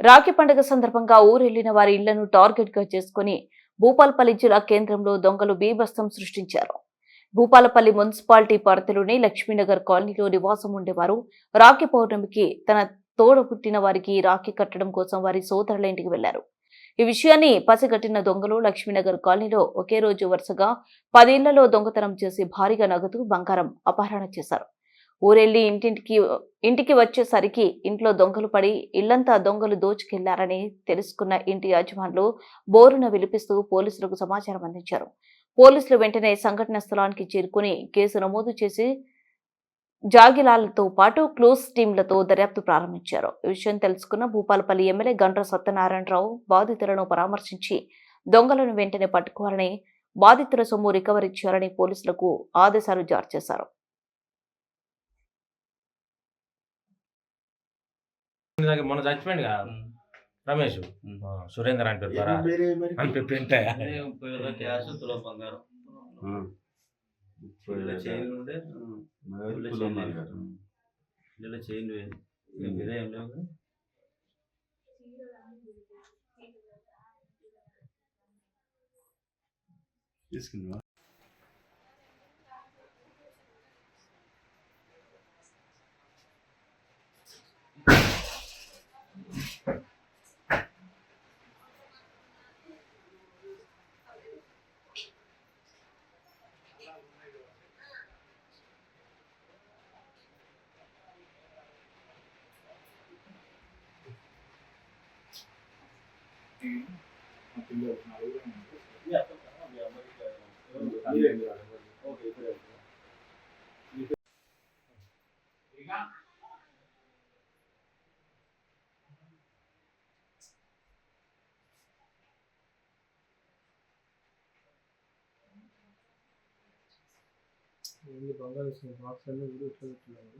రాఖీ పండుగ సందర్భంగా ఊరెళ్లిన వారి ఇళ్లను టార్గెట్ గా చేసుకుని భూపాలపల్లి జిల్లా కేంద్రంలో దొంగలు బీభత్సం సృష్టించారు. భూపాలపల్లి మున్సిపాలిటీ పరిధిలోని లక్ష్మీనగర్ కాలనీలో నివాసం ఉండేవారు రాఖీ పౌర్ణమికి తన తోడబుట్టిన వారికి రాఖీ కట్టడం కోసం వారి సోదరుల ఇంటికి వెళ్లారు. ఈ విషయాన్ని పసిగట్టిన దొంగలు లక్ష్మీనగర్ కాలనీలో ఒకే రోజు వరుసగా 10 ఇళ్లలో దొంగతనం చేసి భారీగా నగదు, బంగారం అపహరణ చేశారు. ఊరెళ్లి ఇంటికి వచ్చేసరికి ఇంట్లో దొంగలు పడి ఇళ్లంతా దొంగలు దోచుకెళ్లారని తెలుసుకున్న ఇంటి యజమానులు బోరున విలిపిస్తూ పోలీసులకు సమాచారం అందించారు. పోలీసులు వెంటనే సంఘటన స్థలానికి చేరుకుని కేసు నమోదు చేసి జాగిలాలతో పాటు క్లోజ్ టీంలతో దర్యాప్తు ప్రారంభించారు. ఈ విషయం తెలుసుకున్న భూపాలపల్లి ఎమ్మెల్యే గండ్ర సత్యనారాయణరావు బాధితులను పరామర్శించి దొంగలను వెంటనే పట్టుకోవాలని, బాధితుల సొమ్ము రికవరీ చేయాలని పోలీసులకు ఆదేశాలు జారీ చేశారు. మొన్న చచ్చిపోయింది రమేష్ సురేందర్ అని తీసుకుందా బంగారు బాక్స్ అన్నీ కూడా ఇట్లా పెట్టున్నాను.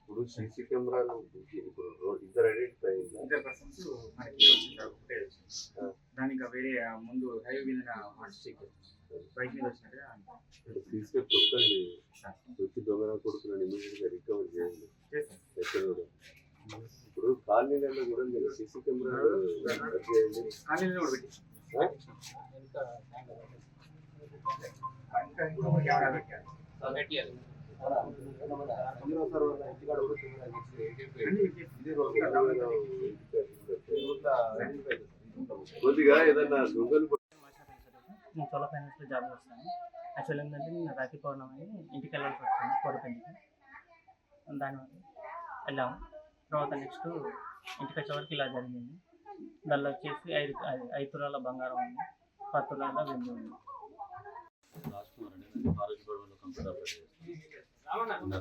ఇప్పుడు సీసీ కెమెరాలు ఇప్పుడు ఇద్దరు ఐడెంటిఫై దానికి వేరే ముందు హైవే మీద బైక్ మీద వచ్చినట్టుగా తీసుకెళ్ళి తొక్కండి, తొక్కి దొంగ కొడుకున్నాను ఇమీడియట్ గా రికవర్ చేయండి. ఎక్కడ కూడా ఇప్పుడు కాలనీలలో కూడా మీరు సీసీ కెమెరాలు కాలనీలో కూడా పెట్టి కొద్దిగా ఏదన్నా దొంగలు నేను సోలా ఫైనాన్స్లో జాబ్ చేస్తాను. యాక్చువల్ ఏంటంటే నేను రాఖీ పౌర్ణమి ఇంటికి వెళ్ళాల్సి వచ్చింది కోరపెండికి. దానివల్ల వెళ్ళాము. తర్వాత నెక్స్ట్ ఇంటికి వచ్చే వరకు ఇలా జరిగింది. దానిలో వచ్చేసి 5 తులాల బంగారం ఉంది, 10 తులాల వెండి ఉంది.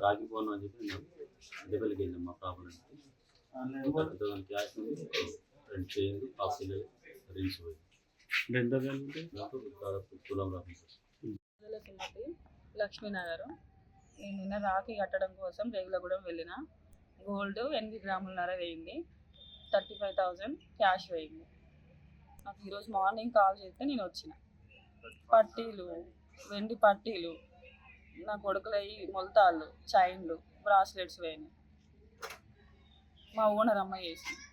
రాఖీ పౌర్ణమి అని చెప్పి డెవెల్కి వెళ్ళాం మా ప్రాబ్లం క్యాష్ ఉంది, 2 చైన్లు, 5 పిల్లలు రింగ్స్ పోయి తులం లక్ష్మీనగర్. నేను నిన్న రాఖీ కట్టడం కోసం రేగులగూడెం వెళ్ళిన. గోల్డ్ 8 గ్రాములన్నర వేయింది, 35,000 క్యాష్ వేయింది. నాకు ఈరోజు మార్నింగ్ కాల్ చేస్తే నేను వచ్చిన. పట్టీలు, వెండి పట్టీలు, నా కొడుకులవి మొలతాళ్ళు, చైన్లు, బ్రాస్లెట్స్ వేయినాయి. మా ఓనర్ అమ్మ చేసింది.